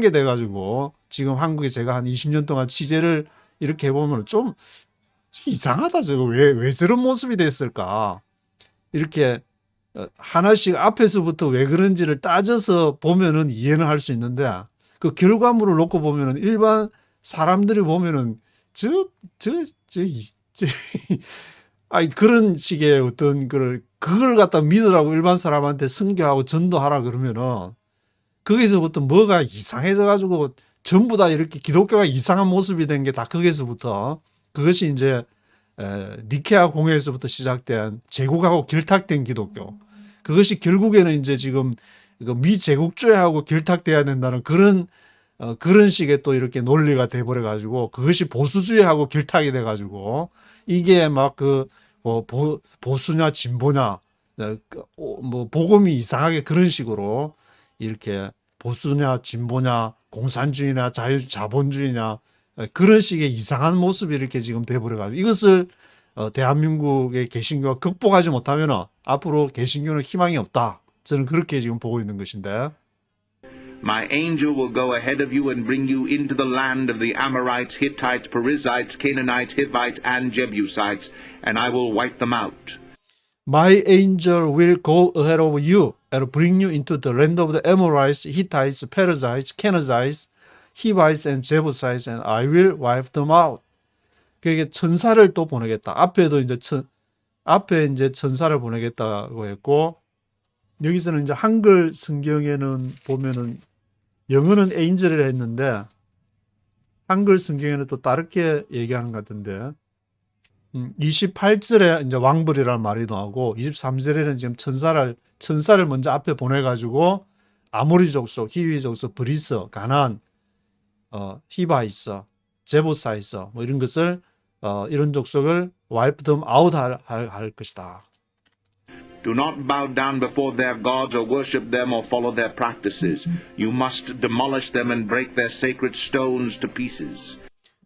게 돼가지고 지금 한국에 제가 한 20년 동안 취재를 이렇게 해보면 좀 이상하다. 저거 왜 저런 모습이 됐을까? 이렇게 하나씩 앞에서부터 왜 그런지를 따져서 보면은 이해는 할 수 있는데 그 결과물을 놓고 보면은 일반 사람들이 보면은 아니 그런 식의 어떤 그걸 갖다 믿으라고 일반 사람한테 설교하고 전도하라 그러면은 거기서부터 뭐가 이상해져 가지고 전부 다 이렇게 기독교가 이상한 모습이 된 게 다 거기서부터 그것이 이제 니케아 공회에서부터 시작된 제국하고 결탁된 기독교. 그것이 결국에는 이제 지금 미제국주의하고 결탁돼야 된다는 그런 식의 또 이렇게 논리가 돼버려 가지고 그것이 보수주의하고 결탁이 돼 가지고 이게 막 보수냐 진보냐 뭐 복음이 이상하게 그런 식으로 이렇게 보수냐 진보냐 공산주의냐 자본주의냐 그런 식의 이상한 모습이 이렇게 지금 돼버려 가지고 이것을 대한민국의 개신교가 극복하지 못하면 앞으로 개신교는 희망이 없다. 저는 그렇게 지금 보고 있는 것인데. My angel will go ahead of you and bring you into the land of the Amorites, Hittites, Perizzites, Canaanites, Hivites, and Jebusites, and I will wipe them out. My angel will go ahead of you and bring you into the land of the Amorites, Hittites, Perizzites, Canaanites, Hivites, and Jebusites, and I will wipe them out. 그게 천사를 또 보내겠다. 앞에 이제 천사를 보내겠다고 했고, 여기서는 이제 한글 성경에는 보면은 영어는 에인젤이라 했는데 한글 성경에는 또 다르게 얘기하는 것 같은데 28절에 이제 왕벌이라는 말이 나오고 23절에는 지금 천사를 먼저 앞에 보내가지고 아모리 족속, 히위 족속, 브리스, 가나안, 히바이스, 제보사이스 뭐 이런 것을 이런 족속을 wipe them out 할 것이다. Do not bow down before their gods or worship them or follow their practices. You must demolish them and break their sacred stones to pieces.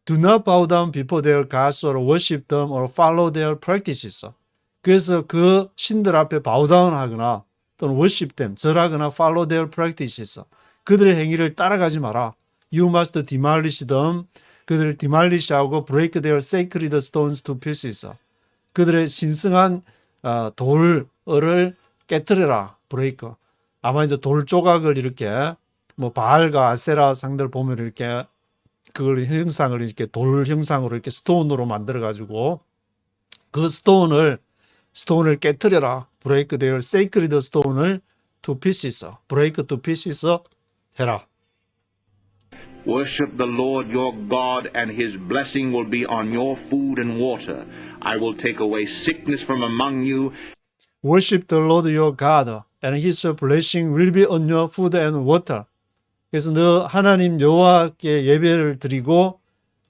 Do not bow down before their gods or worship them or follow their practices. 그래서 그 신들 앞에 bow down 하거나 또는 worship them, 절하거나 follow their practices. 그들의 행위를 따라가지 마라. You must demolish them. 그들을 demolish하고 break their sacred stones to pieces. 그들의 신성한 돌을 깨뜨려라. 브레이크. 아마 이제 돌 조각을 이렇게 뭐 바알과 아세라 상들 보면 이렇게 그걸 형상을 이렇게 돌 형상으로 이렇게 스톤으로 만들어 가지고 그 스톤을 깨뜨려라. 브레이크 their sacred stone을 to pieces. break to pieces 해라. Worship the Lord your God, and his blessing will be on your food and water. I will take away sickness from among you. Worship the Lord your God, and his blessing will be on your food and water. 그래서 너 하나님 여호와께 예배를 드리고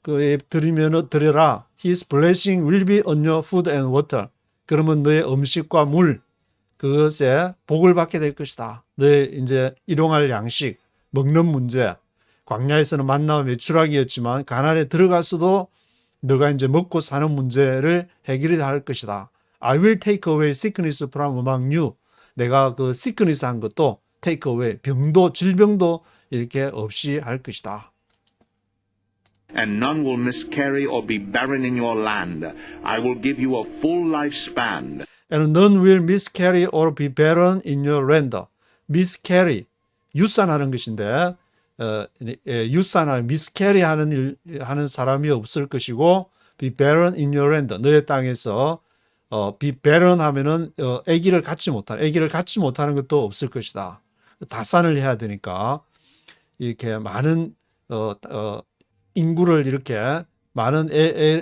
드려라. His blessing will be on your food and water. 그러면 너의 음식과 물 그것에 복을 받게 될 것이다. 너의 이제 일용할 양식, 먹는 문제. 광야에서는 만나와 메추라기였지만 가나안에 들어가서도 너가 이제 먹고 사는 문제를 해결해야 할 것이다. I will take away sickness from among you. 내가 그 sickness 한 것도 take away, 질병도 이렇게 없이 할 것이다. And none will miscarry or be barren in your land. I will give you a full lifespan. And none will miscarry or be barren in your land. miscarry, 유산하는 것인데 유산하는 miscarry 하는 사람이 없을 것이고 be barren in your land. 너의 땅에서 be barren 하면은 아기를 갖지 못하는 것도 없을 것이다. 다산을 해야 되니까 이렇게 많은 인구를 이렇게 많은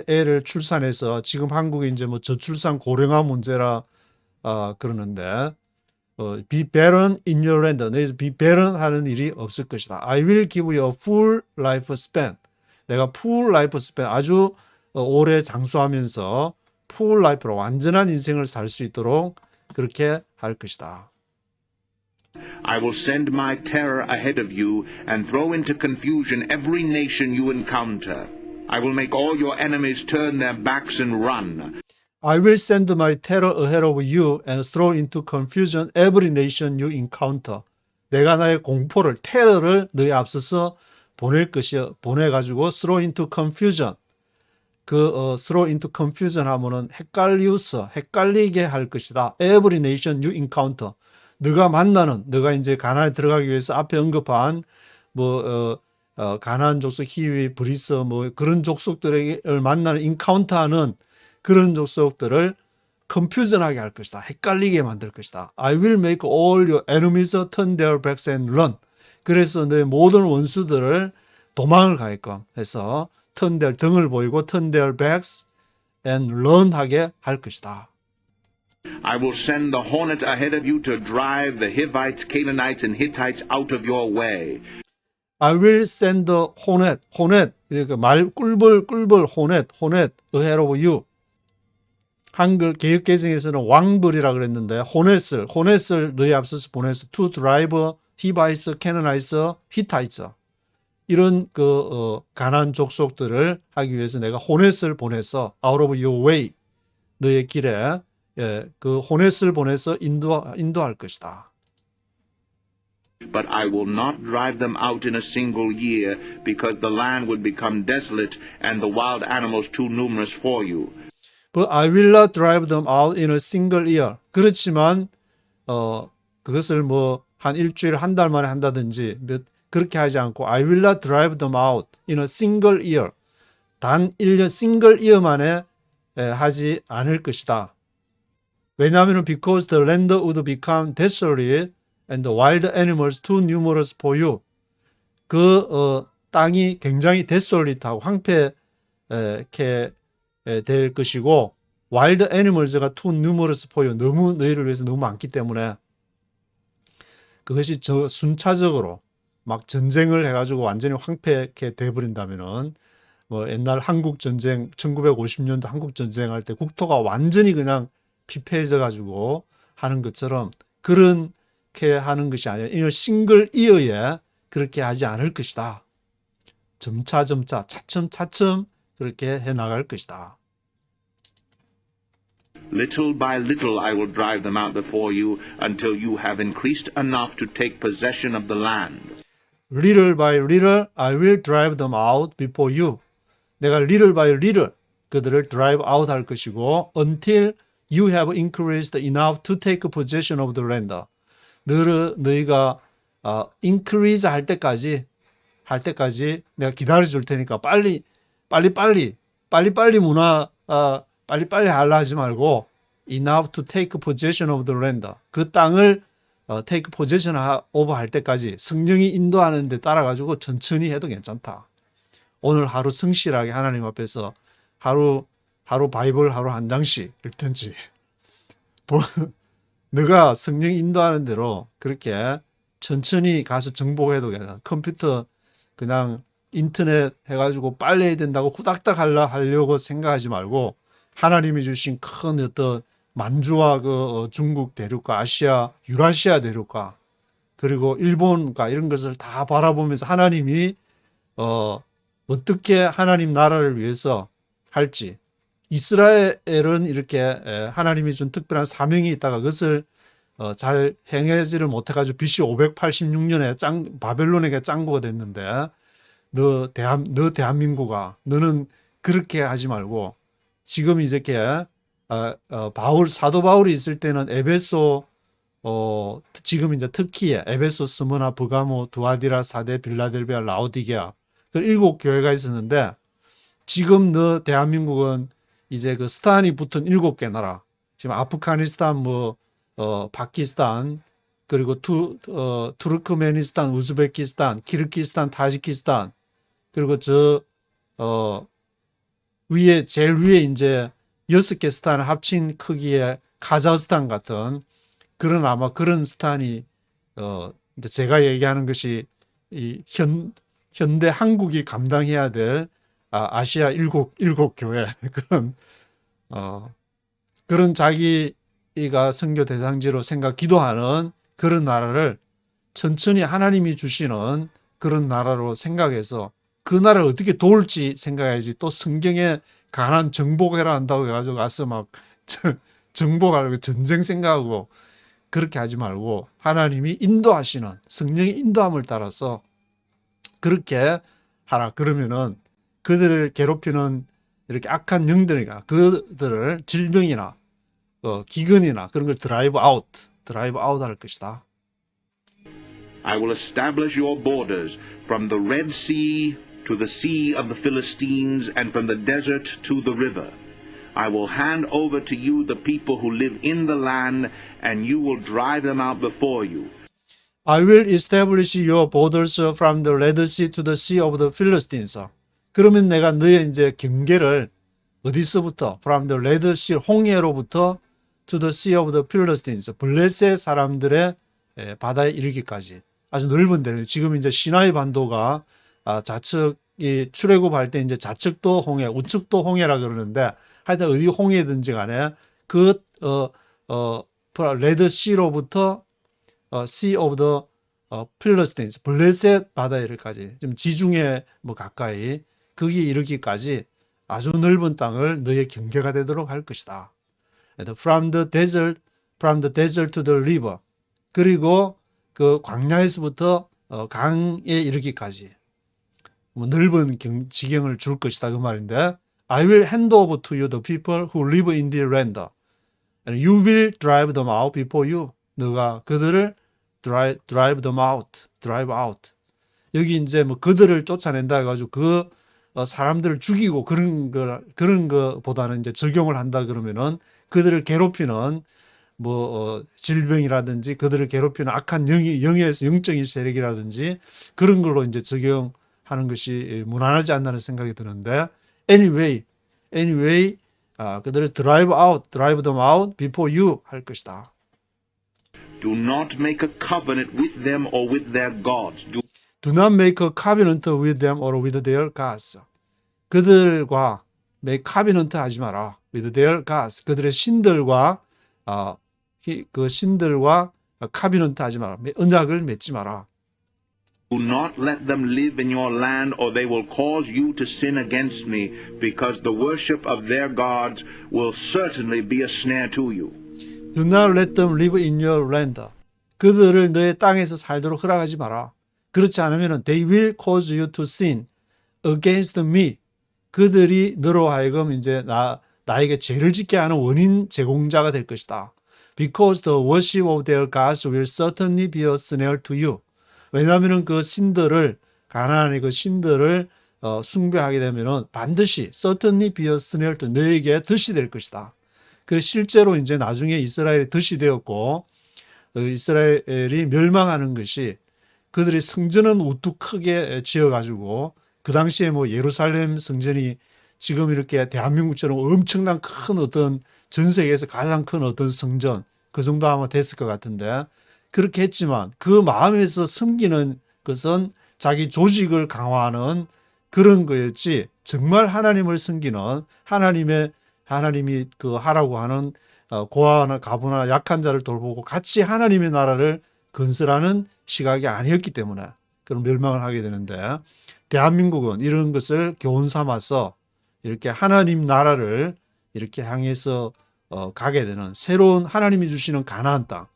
애를 출산해서 지금 한국이 이제 뭐 저출산 고령화 문제라 그러는데 be barren in your land. 너희 be barren 하는 일이 없을 것이다. I will give you a full life span. 내가 full life span 아주 오래 장수하면서 full life로 완전한 인생을 살 수 있도록 그렇게 할 것이다. I will send my terror ahead of you and throw into confusion every nation you encounter. I will make all your enemies turn their backs and run. I will send my terror ahead of you and throw into confusion every nation you encounter. 내가 나의 공포를, 테러를 너희 앞서서 보낼 것이여. 보내가지고 throw into confusion. throw into confusion 하면은 헷갈리게 할 것이다. Every nation you encounter. 너가 만나는, 너가 이제 가나안에 들어가기 위해서 앞에 언급한 가나안 족속, 히위, 브리스 그런 족속들을 만나는 인카운터하는 그런 족속들을 confusion하게 할 것이다. 헷갈리게 만들 것이다. I will make all your enemies turn their backs and run. 그래서 너의 모든 원수들을 도망을 가게끔 해서 turn their 등을 보이고 turn their backs and run 하게 할 것이다. I will send the hornet ahead of you to drive the Hivites, Canaanites, and Hittites out of your way. I will send the hornet 이렇게 꿀벌 hornet ahead of you. 한글 개역개정에서는 왕벌이라 그랬는데 hornet을 너희 앞서서 보내서 to drive Hivites, Canaanites, Hittites 이런 가나안 족속들을 하기 위해서 내가 hornet을 보내서 out of your way 너의 길에 그 hornet을 보내서 인도할 것이다. But I will not drive them out in a single year, because the land would become desolate and the wild animals too numerous for you. But I will not drive them out in a single year. 그렇지만 그것을 한 일주일 한 달 만에 한다든지 그렇게 하지 않고 I will not drive them out in a single year. 단 1년 single year 만에 하지 않을 것이다. 왜냐하면 because the land would become desolate and the wild animals too numerous for you. 땅이 굉장히 desolate하고 황폐케 될 것이고 wild animals가 too numerous for you. 너무 너희를 위해서 너무 많기 때문에 그것이 순차적으로 막 전쟁을 해가지고 완전히 황폐케 돼버린다면은 옛날 한국 전쟁 1950년도 한국 전쟁 할 때 국토가 완전히 그냥 피폐해져 가지고 하는 것처럼 그렇게 하는 것이 아니라 이 싱글 이어에 그렇게 하지 않을 것이다. 점차 차츰 그렇게 해 나갈 것이다. Little by little I will drive them out before you until you have increased enough to take possession of the land. Little by little I will drive them out before you. 내가 little by little 그들을 drive out 할 것이고 until you have increased enough to take possession of the land. 너희가 increase 할 때까지 내가 기다려 줄 테니까 빨리 하려 하지 말고 enough to take possession of the land. 그 땅을 take possession over 할 때까지 성령이 인도하는 데 따라가지고 천천히 해도 괜찮다. 오늘 하루 성실하게 하나님 앞에서 하루 바이블 하루 한 장씩 읽든지 너가 성령 인도하는 대로 그렇게 천천히 가서 정복해도 괜찮아. 컴퓨터 그냥 인터넷 해가지고 빨리 해야 된다고 후닥닥 하려고 생각하지 말고 하나님이 주신 큰 어떤 만주와 중국 대륙과 아시아, 유라시아 대륙과 그리고 일본과 이런 것을 다 바라보면서 하나님이 어떻게 하나님 나라를 위해서 할지 이스라엘은 이렇게 하나님이 준 특별한 사명이 있다가 그것을 잘 행하지를 못해가지고 BC 586년에 바벨론에게 짱구가 됐는데 너 대한민국아 너는 그렇게 하지 말고 지금 이렇게 사도 바울이 있을 때는 에베소 지금 이제 터키에 에베소, 스무나, 버가모, 두아디라, 사데, 빌라델비아, 라오디게아 그 7교회가 있었는데 지금 너 대한민국은 이제 그 스탄이 붙은 7개 나라 지금 아프가니스탄 파키스탄 그리고 투르크메니스탄, 우즈베키스탄, 키르기스탄, 타지키스탄 그리고 제일 위에 이제 6개 스탄을 합친 크기의 카자흐스탄 같은 그런 아마 그런 스탄이 이제 제가 얘기하는 것이 이 현대 한국이 감당해야 될 아시아 일곱 교회 그런 자기가 선교 대상지로 기도하는 그런 나라를 천천히 하나님이 주시는 그런 나라로 생각해서 그 나라를 어떻게 도울지 생각해야지 또 성경에 가난 정복해라 한다고 해가지고 가서 막 정복하려고 전쟁 생각하고 그렇게 하지 말고 하나님이 인도하시는 성령의 인도함을 따라서 그렇게 하라. 그러면은 그들을 괴롭히는 이렇게 악한 영들이가 그들을 질병이나 기근이나 그런 걸 드라이브 아웃 할 것이다. I will establish your borders from the Red Sea to the Sea of the Philistines and from the desert to the river. I will hand over to you the people who live in the land, and you will drive them out before you. I will establish your borders from the Red Sea to the Sea of the Philistines. 그러면 내가 너의 이제 경계를 어디서부터? From the Red Sea, 홍해로부터 to the Sea of the Philistines, 블레셋 사람들의 바다에 이르기까지. 아주 넓은 데는 지금 이제 시나이 반도가 좌측이 출애굽할 때 이제 좌측도 홍해, 우측도 홍해라 그러는데 하여튼 어디 홍해든지 간에 그 레드 시로부터 Sea of the Philistines, 블레셋 바다에 이르기까지, 좀 지중해 뭐 가까이 거기에 이르기까지 아주 넓은 땅을 너의 경계가 되도록 할 것이다. From the desert to the river. 그리고 그 광야에서부터 강에 이르기까지 뭐 넓은 지경을 줄 것이다 그 말인데, I will hand over to you the people who live in the land, and you will drive them out before you. 너가 그들을 drive them out, drive out. 여기 이제 뭐 그들을 쫓아낸다 해가지고 그 사람들을 죽이고 그런 거보다는 이제 적용을 한다 그러면은 그들을 괴롭히는 질병이라든지 그들을 괴롭히는 악한 영적인 세력이라든지 그런 걸로 이제 적용하는 것이 무난하지 않나는 생각이 드는데, anyway, 그들을 drive them out before you 할 것이다. Do not make a covenant with them or with their gods. Do not make a covenant with them or with their gods. 그들과 make covenant 하지 마라. with their gods. 그들의 신들과 그 신들과 covenant 하지 마라. 언약을 맺지 마라. Do not let them live in your land, or they will cause you to sin against me, because the worship of their gods will certainly be a snare to you. Do not let them live in your land. 그들을 너의 땅에서 살도록 허락하지 마라. 그렇지 않으면 they will cause you to sin against me. 그들이 너로 하여금 이제 나에게 죄를 짓게 하는 원인 제공자가 될 것이다. Because the worship of their gods will certainly be a snare to you. 왜냐하면 그 신들을, 가나안의 그 신들을 숭배하게 되면은 반드시 certainly be a snare to 너에게 덫이 될 것이다. 그 실제로 이제 나중에 이스라엘이 덫이 되었고, 이스라엘이 멸망하는 것이 그들이 성전은 우뚝 크게 지어가지고 그 당시에 뭐 예루살렘 성전이 지금 이렇게 대한민국처럼 엄청난 큰 어떤 전 세계에서 가장 큰 어떤 성전 그 정도 아마 됐을 것 같은데, 그렇게 했지만 그 마음에서 섬기는 것은 자기 조직을 강화하는 그런 거였지, 정말 하나님을 섬기는 하나님이 그 하라고 하는 고아나 가부나 약한 자를 돌보고 같이 하나님의 나라를 건설하는 시각이 아니었기 때문에 그런 멸망을 하게 되는데, 대한민국은 이런 것을 교훈 삼아서 이렇게 하나님 나라를 이렇게 향해서 가게 되는 새로운 하나님이 주시는 가나안 땅,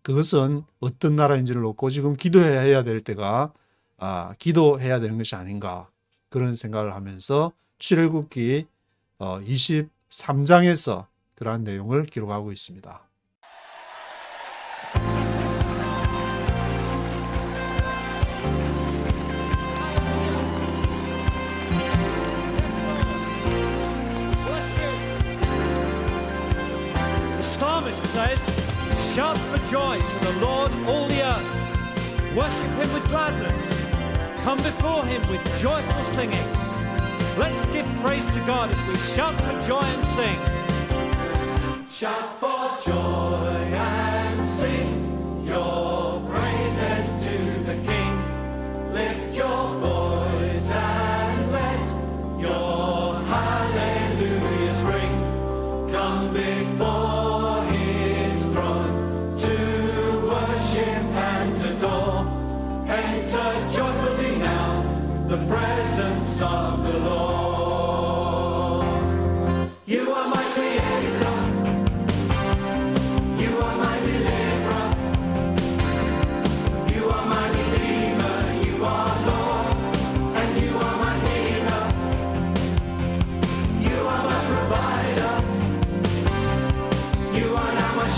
그것은 어떤 나라인지를 놓고 지금 기도해야 될 때가 기도해야 되는 것이 아닌가, 그런 생각을 하면서 출애굽기 23장에서 그러한 내용을 기록하고 있습니다. The psalmist says, shout for joy to the Lord, all the earth. Worship him with gladness. Come before him with joyful singing. Let's give praise to God as we shout for joy and sing. Shout for joy and sing your praises to the King. Lift your voice and let your hallelujahs ring. Come before his throne to worship and adore.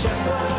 shepherd